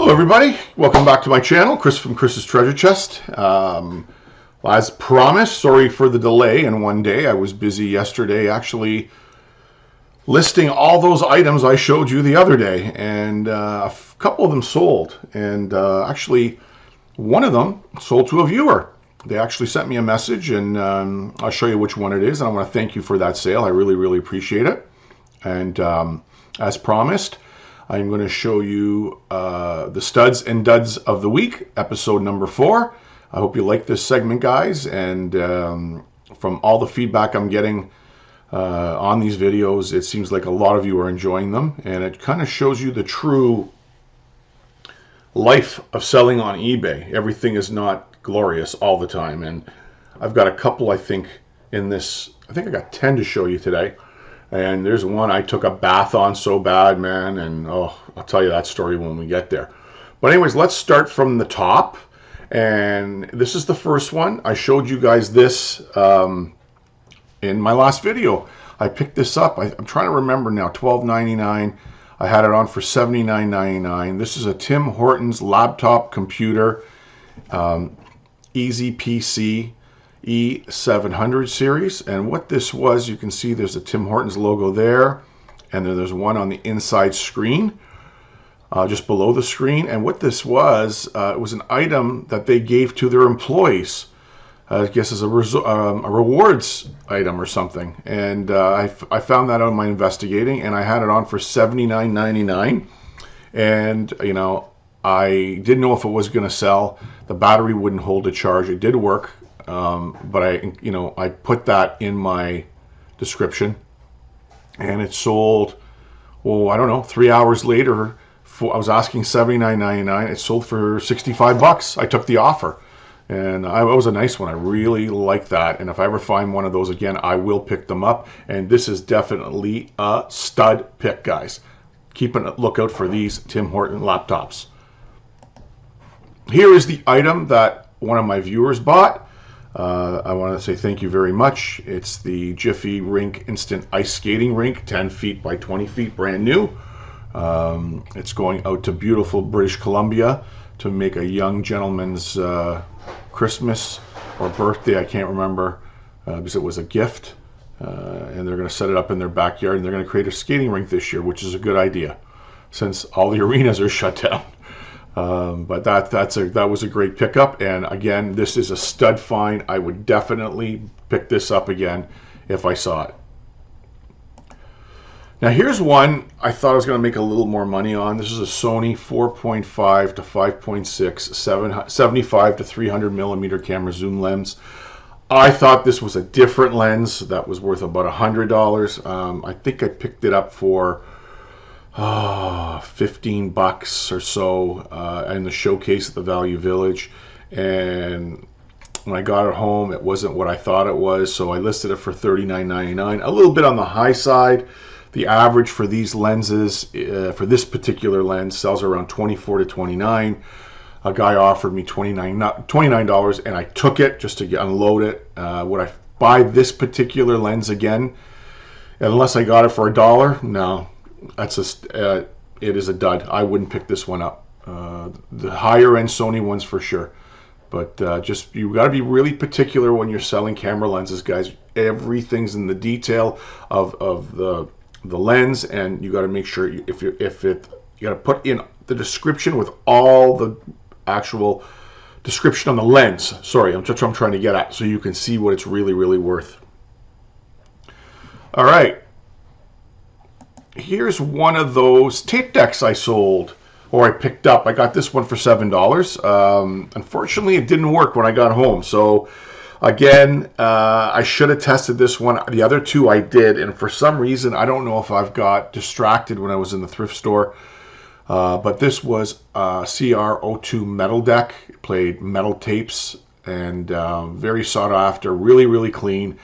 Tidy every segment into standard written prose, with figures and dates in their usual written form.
Hello everybody, welcome back to my channel, Chris from Chris's Treasure Chest. As promised, sorry for the delay in one day. I was busy yesterday actually listing all those items I showed you the other day, and a couple of them sold, and actually one of them sold to a viewer. They actually sent me a message, and I'll show you which one it is, and I want to thank you for that sale. I really appreciate it. And as promised, I'm going to show you the studs and duds of the week, episode number 4. I hope you like this segment, guys, and from all the feedback I'm getting on these videos, it seems like a lot of you are enjoying them, and it kind of shows you the true life of selling on eBay. Everything is not glorious all the time, and I've got a couple, I think, in this. I think I got 10 to show you today. And there's one I took a bath on so bad, man, and oh, I'll tell you that story when we get there. But anyways, let's start from the top, and this is the first one. I showed you guys this in my last video. I picked this up. I'm trying to remember now, $12.99. I had it on for $79.99. This is a Tim Hortons laptop computer, Easy PC E700 series, and what this was, you can see there's a Tim Hortons logo there, and then there's one on the inside screen, just below the screen. And what this was, it was an item that they gave to their employees, I guess as a rewards item or something. And I found that out in my investigating, and I had it on for $79.99. And you know, I didn't know if it was going to sell. The battery wouldn't hold a charge. It did work. But I put that in my description, and it sold, well, I don't know, 3 hours later. I was asking $79.99. It sold for $65. I took the offer, and it was a nice one. I really like that, and if I ever find one of those again, I will pick them up. And this is definitely a stud pick, guys. Keep a lookout for these Tim Hortons laptops. Here is the item that one of my viewers bought. I want to say thank you very much. It's the Jiffy Rink Instant Ice Skating Rink, 10 feet by 20 feet, brand new. It's going out to beautiful British Columbia to make a young gentleman's Christmas or birthday, I can't remember, because it was a gift. And they're going to set it up in their backyard, and they're going to create a skating rink this year, which is a good idea since all the arenas are shut down. But that was a great pickup, and again, this is a stud find. I would definitely pick this up again if I saw it. Now here's one I thought I was going to make a little more money on. This is a Sony 4.5 to 5.6 75 to 300 millimeter camera zoom lens. I thought this was a different lens that was worth about $100. I think I picked it up for $15 or so in the showcase at the Value Village, and when I got it home, it wasn't what I thought it was, so I listed it for $39.99. A little bit on the high side. The average for these lenses, for this particular lens, sells around $24 to $29. A guy offered me $29, and I took it just to unload it. Would I buy this particular lens again unless I got it for $1? No. It is a dud. I wouldn't pick this one up. The higher end Sony ones for sure, but just you got to be really particular when you're selling camera lenses, guys. Everything's in the detail of the lens, and you got to make sure you got to put in the description with all the actual description on the lens. Sorry, I'm trying to get at, so you can see what it's really worth. All right. Here's one of those tape decks I sold, or I picked up. I got this one for $7. Unfortunately, it didn't work when I got home. So again, I should have tested this one. The other two I did, and for some reason, I don't know if I've got distracted when I was in the thrift store, but this was a CR02 metal deck. It played metal tapes, and very sought after, really clean.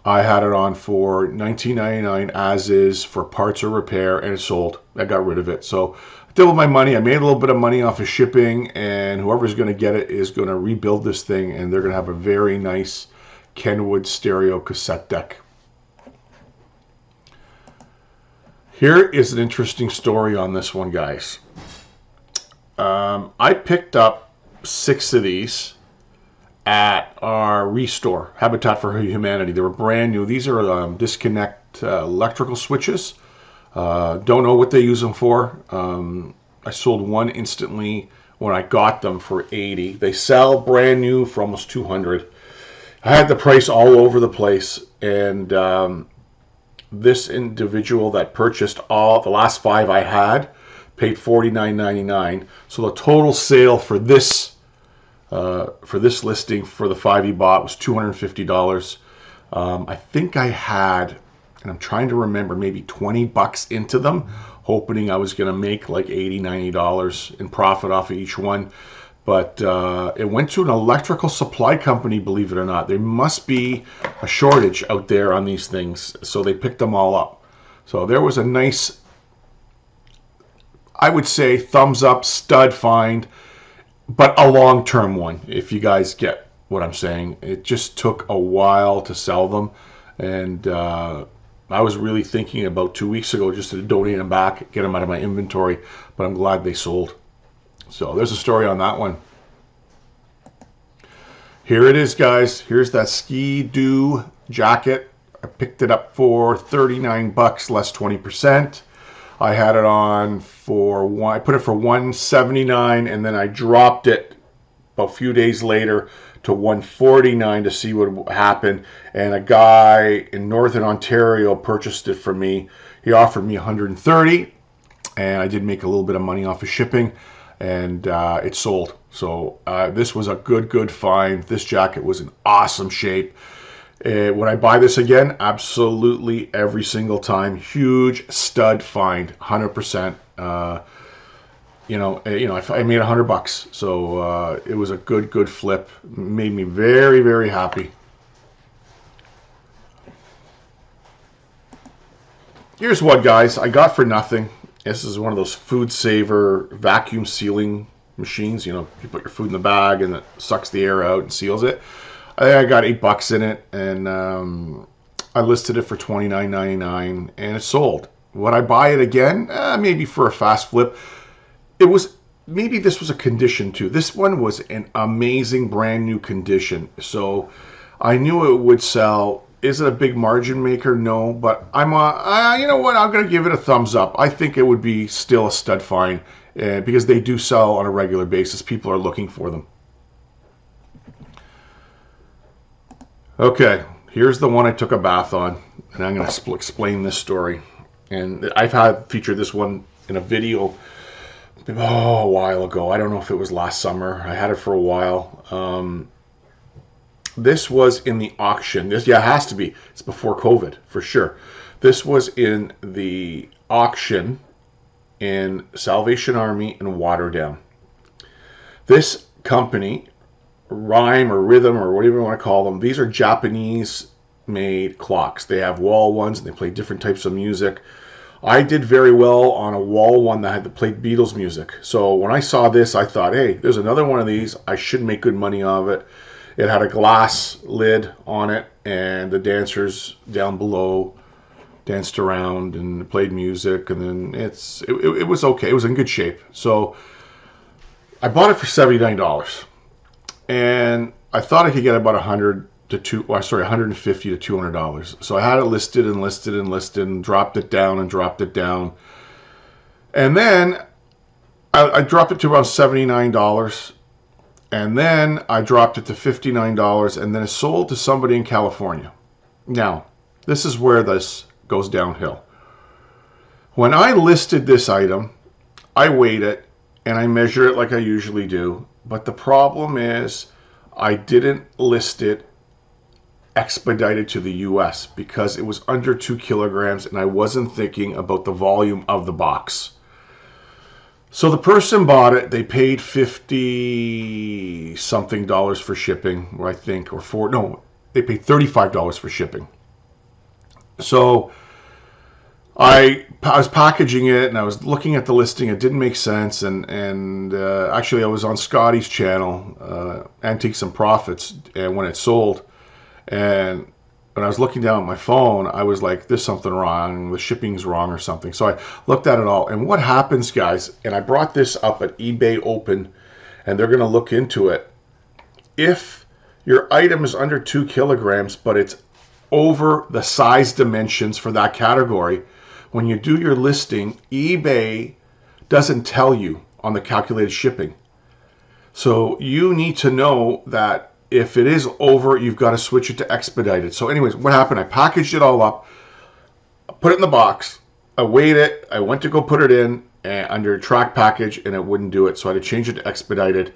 I had it on for $19.99 as is for parts or repair, and it sold. I got rid of it. So I doubled my money. I made a little bit of money off of shipping, and whoever's going to get it is going to rebuild this thing, and they're going to have a very nice Kenwood stereo cassette deck. Here is an interesting story on this one, guys. I picked up 6 of these at our restore, Habitat for Humanity. They were brand new. These are disconnect electrical switches. Don't know what they use them for. I sold one instantly when I got them for $80. They sell brand new for almost $200. I had the price all over the place, and this individual that purchased all the last 5 I had paid $49.99. So the total sale for this listing for the 5 he bought was $250. I think I had, and I'm trying to remember, maybe 20 bucks into them, hoping I was going to make like $80, $90 in profit off of each one. But it went to an electrical supply company, believe it or not. There must be a shortage out there on these things, so they picked them all up. So there was a nice, I would say, thumbs up stud find, but a long-term one, if you guys get what I'm saying. It just took a while to sell them, and I was really thinking about 2 weeks ago just to donate them back, get them out of my inventory, but I'm glad they sold. So there's a story on that one. Here it is, guys. Here's that Ski-Doo jacket. I picked it up for 39 bucks less 20%. I had it on for I put it for $179, and then I dropped it a few days later to $149 to see what would happen. And a guy in Northern Ontario purchased it from me. He offered me $130, and I did make a little bit of money off of shipping, and it sold. So this was a good find. This jacket was in awesome shape. Would I buy this again? Absolutely, every single time. Huge stud find, 100%. I made $100, so it was a good flip. Made me very happy. Here's one, guys, I got for nothing. This is one of those food saver vacuum sealing machines. You put your food in the bag and it sucks the air out and seals it. I got $8 in it, and I listed it for $29.99, and it sold. Would I buy it again? Maybe for a fast flip. Maybe this was a condition too. This one was an amazing brand new condition, so I knew it would sell. Is it a big margin maker? No, but you know what? I'm going to give it a thumbs up. I think it would be still a stud find because they do sell on a regular basis. People are looking for them. Okay, here's the one I took a bath on, and I'm going to explain this story. And I've featured this one in a video a while ago. I don't know if it was last summer. I had it for a while. This was in the auction. It has to be. It's before COVID, for sure. This was in the auction in Salvation Army in Waterdown. This company, Rhyme or Rhythm or whatever you want to call them, these are Japanese-made clocks. They have wall ones, and they play different types of music. I did very well on a wall one that had played Beatles music. So when I saw this, I thought, hey, there's another one of these. I should make good money off it. It had a glass lid on it, and the dancers down below danced around and played music, and then it was okay. It was in good shape. So I bought it for $79, and I thought I could get about $150 to $200. So I had it listed and dropped it down, and then I dropped it to around $79. And then I dropped it to $59, and then it sold to somebody in California. Now, this is where this goes downhill. When I listed this item, I weighed it, and I measured it like I usually do. But the problem is I didn't list it expedited to the US because it was under 2 kilograms, and I wasn't thinking about the volume of the box. So the person bought it. They paid $50 something for shipping, or I think, they paid $35 for shipping. So I was packaging it, and I was looking at the listing. It didn't make sense, and actually I was on Scotty's channel, Antiques and Profits, and when it sold, and when I was looking down at my phone, I was like, there's something wrong. The shipping's wrong or something. So I looked at it all. And what happens, guys, and I brought this up at eBay Open, and they're going to look into it. If your item is under 2 kilograms, but it's over the size dimensions for that category, when you do your listing, eBay doesn't tell you on the calculated shipping. So you need to know that if it is over, you've got to switch it to expedited. So anyways, what happened? I packaged it all up, put it in the box, I weighed it, I went to go put it in under track package, and it wouldn't do it. So I had to change it to expedited.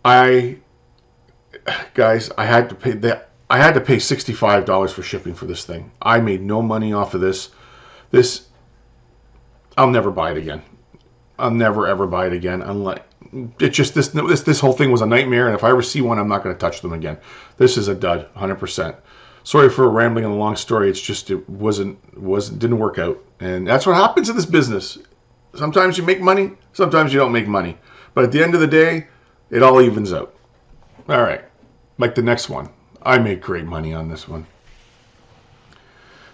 Guys, I had to pay $65 for shipping for this thing. I made no money off of this. I'll never buy it again. I'll never ever buy it again. Unless it's just this whole thing was a nightmare, and if I ever see one, I'm not going to touch them again. This is a dud, 100%. Sorry for rambling on a long story. It's just it didn't work out, and that's what happens in this business. Sometimes you make money, sometimes you don't make money, but at the end of the day, it all evens out. All right, like the next one, I made great money on this one.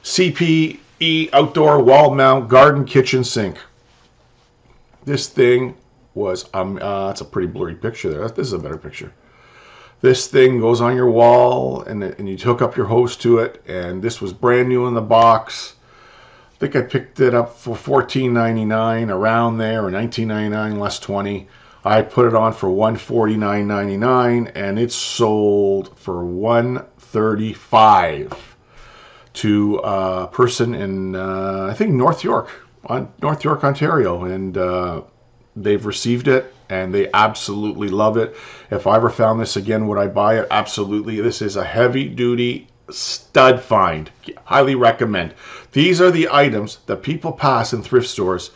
CPE outdoor wall mount garden kitchen sink. This thing was, it's a pretty blurry picture there. This is a better picture. This thing goes on your wall, and you hook up your hose to it, and this was brand new in the box. I think I picked it up for $14.99 around there, or $19.99 less 20. I put it on for $149.99, and it sold for $135 to a person in I think North York, Ontario, and they've received it and they absolutely love it. If I ever found this again, would I buy it? Absolutely. This is a heavy duty stud find. Highly recommend. These are the items that people pass in thrift stores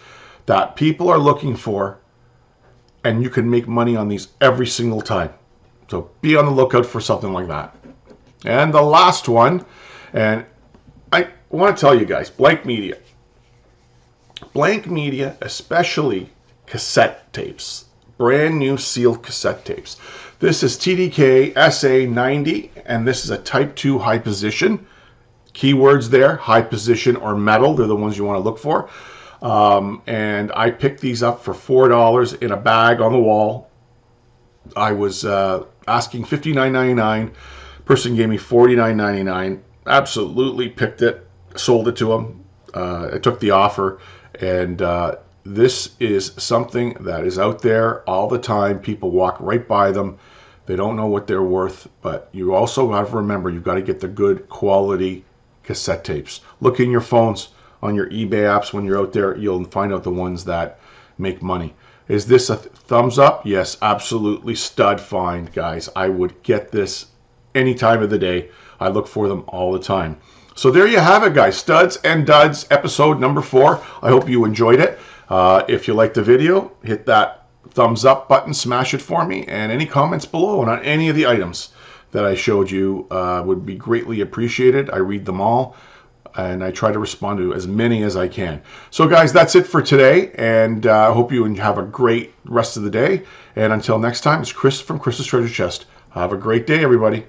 that people are looking for, and you can make money on these every single time. So be on the lookout for something like that. And the last one, and I want to tell you guys, blank media, especially cassette tapes, brand new sealed cassette tapes. This is TDK SA90, and this is a type 2 high position. Keywords there, high position or metal, they're the ones you want to look for. And I picked these up for $4 in a bag on the wall. I was asking $59.99. Person gave me $49.99. Absolutely picked it, sold it to them. I took the offer, and this is something that is out there all the time. People walk right by them. They don't know what they're worth, but you also have to remember, you've got to get the good quality cassette tapes. Look in your phones, on your eBay apps when you're out there. You'll find out the ones that make money. Is this a thumbs up? Yes, absolutely stud find, guys. I would get this any time of the day. I look for them all the time. So there you have it, guys. Studs and Duds, episode number 4. I hope you enjoyed it. If you liked the video, hit that thumbs up button, smash it for me, and any comments below on any of the items that I showed you would be greatly appreciated. I read them all, and I try to respond to as many as I can. So guys, that's it for today, and I hope you have a great rest of the day. And until next time, it's Chris from Chris's Treasure Chest. Have a great day, everybody.